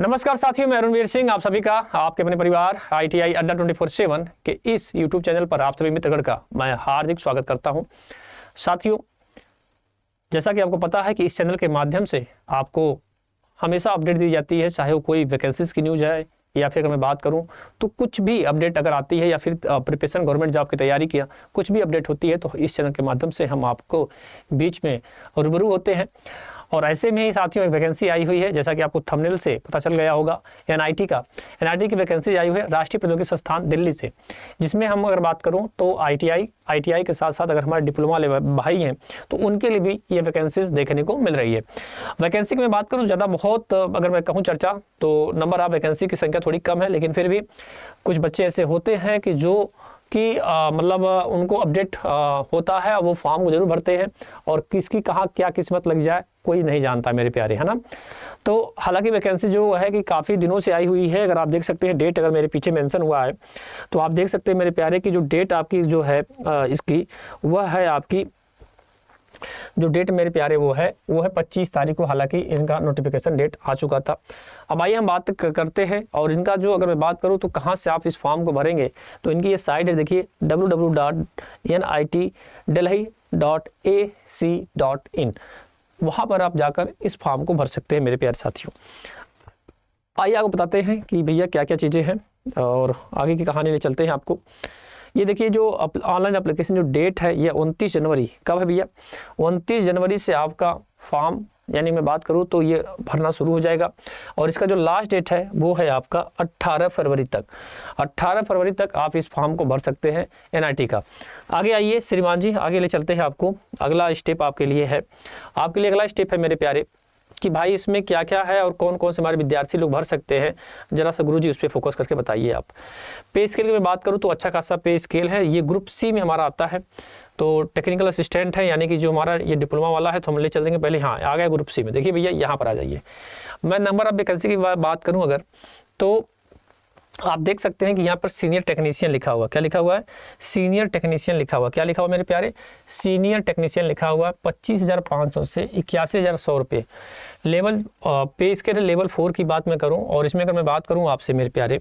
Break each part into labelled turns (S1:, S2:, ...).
S1: नमस्कार साथियों, मैं रणवीर सिंह आप सभी का आपके अपने परिवार ITI अड्डा 24/7 के इस YouTube चैनल पर आप सभी मित्रगण का मैं हार्दिक स्वागत करता हूं। साथियों, जैसा कि आपको पता है कि इस चैनल के माध्यम से आपको हमेशा अपडेट दी जाती है, चाहे वो कोई वैकेंसीज की न्यूज़ है या फिर अगर मैं बात करूं तो कुछ भी अपडेट अगर आती है या फिर प्रिपरेशन गवर्नमेंट जॉब की तैयारी किया कुछ भी अपडेट होती है तो इस चैनल के माध्यम से हम आपको बीच में रूबरू होते हैं। और ऐसे में ही साथियों एक वैकेंसी आई हुई है, जैसा कि आपको थंबनेल से पता चल गया होगा, NIT की वैकेंसी आई हुई है राष्ट्रीय प्रौद्योगिकी संस्थान दिल्ली से, जिसमें हम अगर बात करूं तो ITI के साथ साथ अगर हमारे डिप्लोमा लेवल भाई हैं तो उनके लिए भी ये वैकेंसीज देखने को मिल रही है। वैकेंसी की मैं बात करूं ज़्यादा बहुत अगर मैं कहूँ चर्चा तो नंबर ऑफ वैकेंसी की संख्या थोड़ी कम है, लेकिन फिर भी कुछ बच्चे ऐसे होते हैं कि जो कि मतलब उनको अपडेट होता है, वो फॉर्म को जरूर भरते हैं और किसकी कहाँ क्या किस्मत लग जाए कोई नहीं जानता मेरे प्यारे, है ना। तो हालांकि वैकेंसी जो है कि काफ़ी दिनों से आई हुई है। अगर आप देख सकते हैं डेट अगर मेरे पीछे मेंशन हुआ है तो आप देख सकते हैं मेरे प्यारे की जो डेट आपकी जो है इसकी वह है आपकी जो डेट मेरे प्यारे वो है 25 तारीख को। हालांकि इनका नोटिफिकेशन डेट आ चुका था। अब आइए हम बात करते हैं और इनका जो अगर मैं बात करूं तो कहां से आप इस फॉर्म को भरेंगे तो इनकी ये साइट है, देखिए www.nitdelhi.ac.in, वहां पर आप जाकर इस फॉर्म को भर सकते हैं मेरे प्यारे साथियों। आइए आपको बताते हैं कि भैया क्या क्या चीज़ें हैं और आगे की कहानी ले चलते हैं आपको। ये देखिए जो ऑनलाइन एप्लीकेशन जो डेट है ये 29 जनवरी, कब है भैया 29 जनवरी से आपका फॉर्म यानी मैं बात करूँ तो ये भरना शुरू हो जाएगा और इसका जो लास्ट डेट है वो है आपका 18 फरवरी तक। 18 फरवरी तक आप इस फॉर्म को भर सकते हैं NIT का। आगे आइए श्रीमान जी, आगे ले चलते हैं आपको। अगला स्टेप आपके लिए है, आपके लिए अगला स्टेप है मेरे प्यारे कि भाई इसमें क्या क्या है और कौन कौन से हमारे विद्यार्थी लोग भर सकते हैं, जरा सा गुरुजी उस पर फोकस करके बताइए आप। पे स्केल की मैं बात करूँ तो अच्छा खासा पे स्केल है, ये ग्रुप C में हमारा आता है। तो टेक्निकल असिस्टेंट है यानी कि जो हमारा ये डिप्लोमा वाला है तो हम ले चल देंगे पहले। हाँ आ गया ग्रुप C में, देखिए भैया यहाँ पर आ जाइए। मैं नंबर ऑफ वैकेंसी की बात करूँ अगर तो आप देख सकते हैं कि यहाँ पर सीनियर टेक्नीशियन लिखा हुआ, क्या लिखा हुआ है, सीनियर टेक्नीशियन लिखा हुआ, क्या लिखा हुआ मेरे प्यारे, सीनियर टेक्नीशियन लिखा हुआ है। 25,500 से 81,100 रुपये लेवल पे स्केल लेवल 4 की बात मैं करूं और इसमें अगर मैं बात करूं आपसे मेरे प्यारे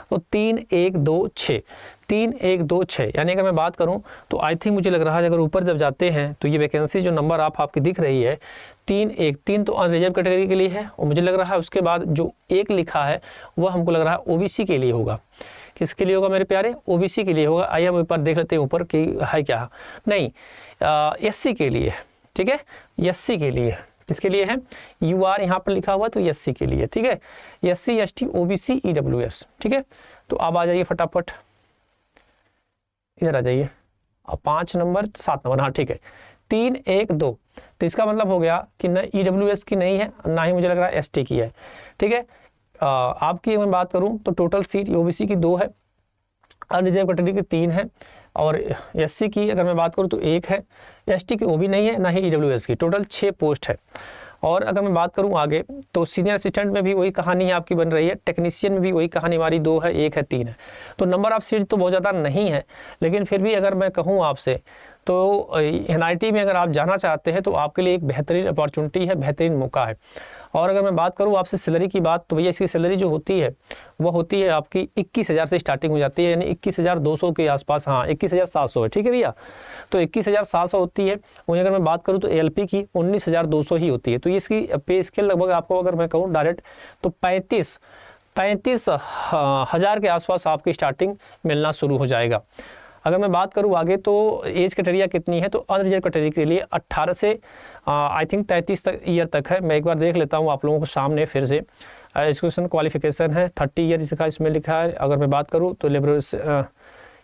S1: तो 3,126 यानी अगर मैं बात करूं तो आई थिंक मुझे लग रहा है अगर ऊपर जब जाते हैं तो ये वैकेंसी जो नंबर आपकी दिख रही है 3 तो अनरिजर्व कैटेगरी के लिए है और मुझे लग रहा है उसके बाद जो एक लिखा है वह हमको लग रहा है OBC के लिए होगा। किसके लिए होगा मेरे प्यारे, OBC के लिए होगा। आइए हम ऊपर देख लेते हैं ऊपर कि है क्या, नहीं SC के लिए, ठीक है SC के लिए। किसके लिए है, UR यहाँ पर लिखा हुआ तो SC के लिए, ठीक है SC ST OBC EWS, ठीक है। तो अब आ जाइए फटाफट इधर आ जाइए, अब 5 नंबर 7 नंबर, हाँ ठीक है 312। तो इसका मतलब हो गया कि न EWS की नहीं है ना ही मुझे लग रहा है ST की है, ठीक है। आपकी मैं बात करूं तो टोटल सीट OBC की 2 है, अनरिजर्व कैटेगरी की 3 है और SC की अगर मैं बात करूं तो 1 है, ST की वो भी नहीं है ना ही EWS की, टोटल 6 पोस्ट है। और अगर मैं बात करूं आगे तो सीनियर असिस्टेंट में भी वही कहानी है आपकी बन रही है, टेक्नीशियन में भी वही कहानी हमारी 2 है, 1 है, 3 है। तो नंबर ऑफ सीट तो बहुत ज़्यादा नहीं है, लेकिन फिर भी अगर मैं कहूँ आपसे तो NIT में अगर आप जाना चाहते हैं तो आपके लिए एक बेहतरीन अपॉर्चुनिटी है, बेहतरीन मौका है। और अगर मैं बात करूँ आपसे सैलरी की बात तो भैया इसकी सैलरी जो होती है वो होती है आपकी 21,000 से स्टार्टिंग हो जाती है, यानी 21,200 के आसपास, हाँ 21,700 है, ठीक है भैया। तो 21,700 होती है। वहीं अगर मैं बात करूँ तो ALP की 19,200 ही होती है। तो इसकी पे स्केल लगभग आपको अगर मैं कहूँ डायरेक्ट तो 35,000 के आसपास आपकी स्टार्टिंग मिलना शुरू हो जाएगा। अगर मैं बात करूँ आगे तो एज क्राइटेरिया कितनी है तो अनरिजर्व कैटेगरी के लिए 18 से आई थिंक 33 ईयर तक है। मैं एक बार देख लेता हूँ आप लोगों को सामने फिर से। एजुकेशन क्वालिफिकेशन है 30 ईयर इसका इसमें लिखा है। अगर मैं बात करूँ तो लेबर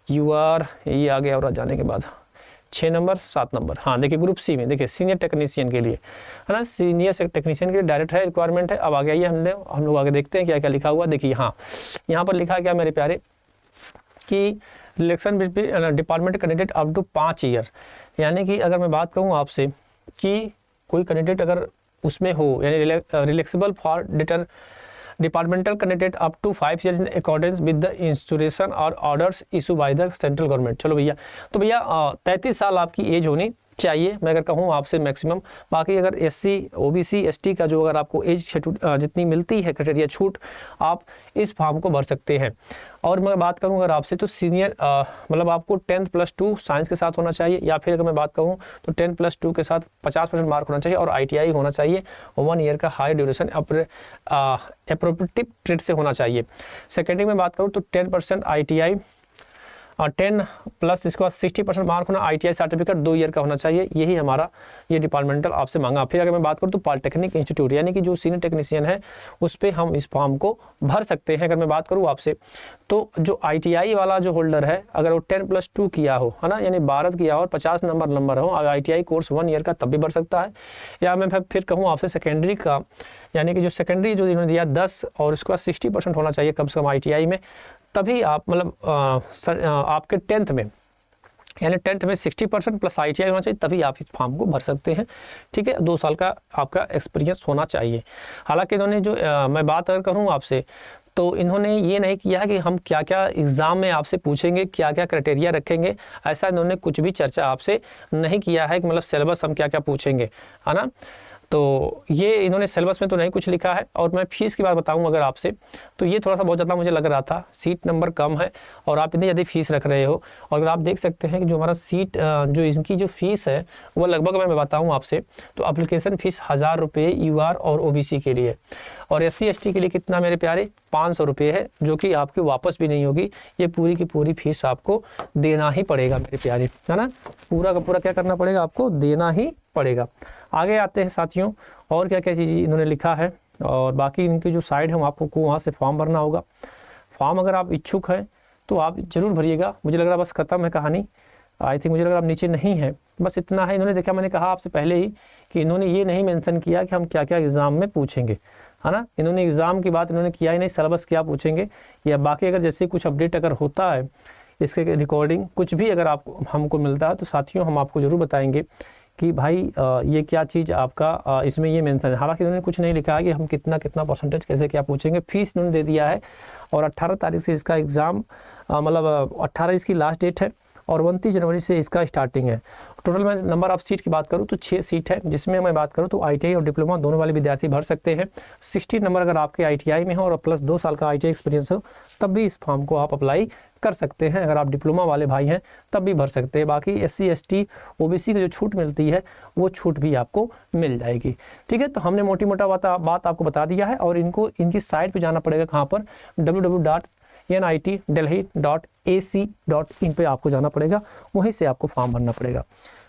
S1: UR ये आ गया और जाने के बाद 6 नंबर 7 नंबर, हाँ देखिए ग्रुप C में देखिए सीनियर टेक्नीशियन के लिए है ना, सीनियर टेक्नीशियन के लिए डायरेक्ट है रिक्वायरमेंट है। अब आ गया हम लोग आगे देखते हैं क्या क्या लिखा हुआ। देखिए हाँ यहाँ पर लिखा क्या मेरे प्यारे कि relaxation department candidate up to 5 year, यानी कि अगर मैं बात कहूँ आपसे कि कोई कैंडिडेट अगर उसमें हो यानी relaxable for departmental candidate up to 5 year in accordance with the instruction और orders issue by the central government. चलो भैया, तो भैया 33 साल आपकी एज होनी चाहिए, मैं अगर कहूँ आपसे मैक्सिमम। बाकी अगर SC OBC ST का जो अगर आपको एज जितनी मिलती है क्राइटेरिया छूट, आप इस फॉर्म को भर सकते हैं। और मैं बात करूं अगर आपसे तो सीनियर मतलब आपको 10th + 2 साइंस के साथ होना चाहिए, या फिर अगर मैं बात कहूं तो 10th + 2 के साथ 50% मार्क होना चाहिए और ITI होना चाहिए, 1 ईयर का हाई ड्यूरेशन एप्रोप्रिएटिव ट्रेड से होना चाहिए। सेकेंडरी में बात करूं तो 10% ITI और 10 प्लस इसके बाद 60% मार्क होना, ITI सर्टिफिकेट 2 ईयर का होना चाहिए। यही हमारा ये डिपार्टमेंटल आपसे मांगा। फिर अगर मैं बात करूँ तो पॉलिटेक्निक इंस्टीट्यूट यानी कि जो सीनियर टेक्नीशियन है उस पर हम इस फॉर्म को भर सकते हैं। अगर मैं बात करूँ आपसे तो जो ITI वाला जो होल्डर है अगर वो 10 + 2 किया हो, है ना, यानी 12 किया हो और 50 नंबर हो, अगर ITI कोर्स 1 ईयर का तब भी भर सकता है। या मैं फिर कहूँ आपसे सेकेंडरी का, यानी कि जो सेकेंडरी जो इन्होंने दिया 10 और उसके बाद 60% होना चाहिए कम से कम ITI में, तभी आप मतलब आपके 10th में यानी 10th में 60% प्लस ITI होना चाहिए, तभी आप इस फॉर्म को भर सकते हैं। ठीक है, 2 साल का आपका एक्सपीरियंस होना चाहिए। हालांकि इन्होंने जो मैं बात अगर करूँ आपसे तो इन्होंने ये नहीं किया है कि हम क्या क्या एग्ज़ाम में आपसे पूछेंगे, क्या क्या क्राइटेरिया रखेंगे, ऐसा इन्होंने कुछ भी चर्चा आपसे नहीं किया है कि मतलब सिलेबस हम क्या क्या पूछेंगे, है ना। तो ये इन्होंने सिलेबस में तो नहीं कुछ लिखा है। और मैं फ़ीस की बात बताऊं अगर आपसे तो ये थोड़ा सा बहुत ज़्यादा मुझे लग रहा था, सीट नंबर कम है और आप इतनी ज़्यादा फ़ीस रख रहे हो। और अगर आप देख सकते हैं कि जो हमारा सीट जो इनकी जो फ़ीस है वो लगभग मैं बताऊं आपसे तो एप्लीकेशन फ़ीस 1000 रुपये UR और OBC के लिए, और SC ST के लिए कितना मेरे प्यारे 500 रुपये है, जो कि आपकी वापस भी नहीं होगी। ये पूरी की पूरी फ़ीस आपको देना ही पड़ेगा मेरे प्यारे, है ना, पूरा का पूरा क्या करना पड़ेगा, आपको देना ही पड़ेगा। आगे आते हैं साथियों, और क्या क्या चीज़ इन्होंने लिखा है और बाकी इनकी जो साइड है आपको वहाँ से फॉर्म भरना होगा। फॉर्म अगर आप इच्छुक हैं तो आप ज़रूर भरिएगा। मुझे लग रहा है बस ख़त्म है कहानी, आई थिंक मुझे लग रहा है आप नीचे नहीं है, बस इतना है। इन्होंने देखा, मैंने कहा आपसे पहले ही कि इन्होंने ये नहीं मेंशन किया कि हम क्या क्या एग्ज़ाम में पूछेंगे, है ना। इन्होंने एग्ज़ाम की बात इन्होंने किया ही नहीं, सिलेबस क्या पूछेंगे या बाकी अगर जैसे कुछ अपडेट अगर होता है, इसके रिकॉर्डिंग कुछ भी अगर आप हमको मिलता है तो साथियों हम आपको ज़रूर बताएंगे कि भाई ये क्या चीज़ आपका इसमें ये मेंशन है। हालांकि उन्होंने कुछ नहीं लिखा है कि हम कितना परसेंटेज कैसे क्या पूछेंगे। फीस उन्होंने दे दिया है और 18 तारीख से इसका एग्ज़ाम मतलब 18 इसकी लास्ट डेट है और 29 जनवरी से इसका स्टार्टिंग है। टोटल मैं नंबर ऑफ सीट की बात करूँ तो 6 सीट है, जिसमें मैं बात करूँ तो ITI और डिप्लोमा दोनों वाले विद्यार्थी भर सकते हैं। 60 नंबर अगर आपके ITI में हो और प्लस 2 साल का ITI एक्सपीरियंस हो तब भी इस फॉर्म को आप अप्लाई कर सकते हैं। अगर आप डिप्लोमा वाले भाई हैं तब भी भर सकते हैं। बाकी SC ST OBC की जो छूट मिलती है वो छूट भी आपको मिल जाएगी। ठीक है, तो हमने मोटी मोटा बात आपको बता दिया है और इनकी साइट पे जाना पड़ेगा, कहाँ पर, www.nitdelhi.ac.in पे आपको जाना पड़ेगा, वहीं से आपको फॉर्म भरना पड़ेगा।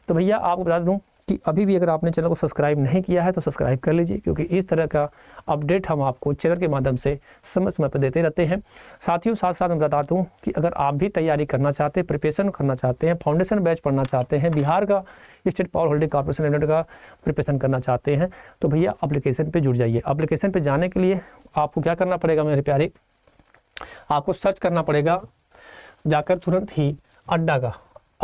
S1: तो भैया आपको बता दूँ कि अभी भी अगर आपने चैनल को सब्सक्राइब नहीं किया है तो सब्सक्राइब कर लीजिए, क्योंकि इस तरह का अपडेट हम आपको चैनल के माध्यम से समय समय पर देते रहते हैं। साथियों साथ साथ मैं बता दूं कि अगर आप भी तैयारी करना चाहते हैं, प्रिपरेशन करना चाहते हैं, फाउंडेशन बैच पढ़ना चाहते हैं, बिहार का state power holding corporation limited का प्रिपरेशन करना चाहते हैं, तो भैया एप्लीकेशन पर जुड़ जाइए। एप्लीकेशन पर जाने के लिए आपको क्या करना पड़ेगा मेरे प्यारे, आपको सर्च करना पड़ेगा जाकर तुरंत ही अड्डा का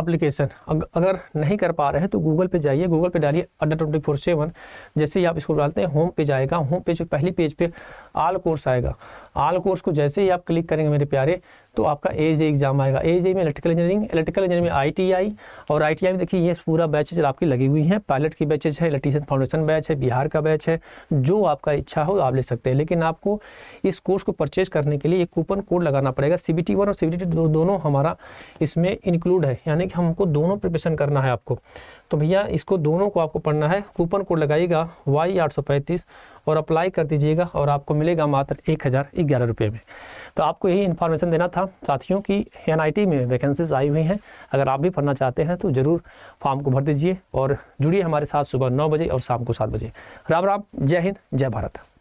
S1: एप्लीकेशन। अगर नहीं कर पा रहे हैं तो गूगल पे जाइए, गूगल पे डालिए अड्डा 24/7। जैसे ही आप इसको डालते हैं होम पेज आएगा, होम पेज पे पहली पेज पे ऑल कोर्स आएगा। ऑल कोर्स को जैसे ही आप क्लिक करेंगे मेरे प्यारे तो आपका AJ एग्जाम आएगा। AJ में इलेक्ट्रिकल इंजीनियरिंग में ITI, और ITI में देखिए ये पूरा बैचेज आपकी लगी हुई हैं। पायलट की बैचेज है, इलेक्ट्रीशियन फाउंडेशन बैच है, बिहार का बैच है, जो आपका इच्छा हो आप ले सकते हैं। लेकिन आपको इस कोर्स को परचेज करने के लिए एक कूपन कोड लगाना पड़ेगा। CBT 1 और CBT 2 दोनों हमारा इसमें इंक्लूड है, यानी कि हमको दोनों प्रिपरेशन करना है आपको। तो भैया इसको दोनों को आपको पढ़ना है। कूपन कोड लगाइएगा Y835 और अप्लाई कर दीजिएगा और आपको मिलेगा मात्र 1011 रुपये में। तो आपको यही इन्फॉर्मेशन देना था साथियों कि NIT में वैकेंसीज आई हुई हैं। अगर आप भी पढ़ना चाहते हैं तो ज़रूर फॉर्म को भर दीजिए और जुड़िए हमारे साथ सुबह 9 बजे और शाम को 7 बजे। राम राम, जय हिंद, जय भारत।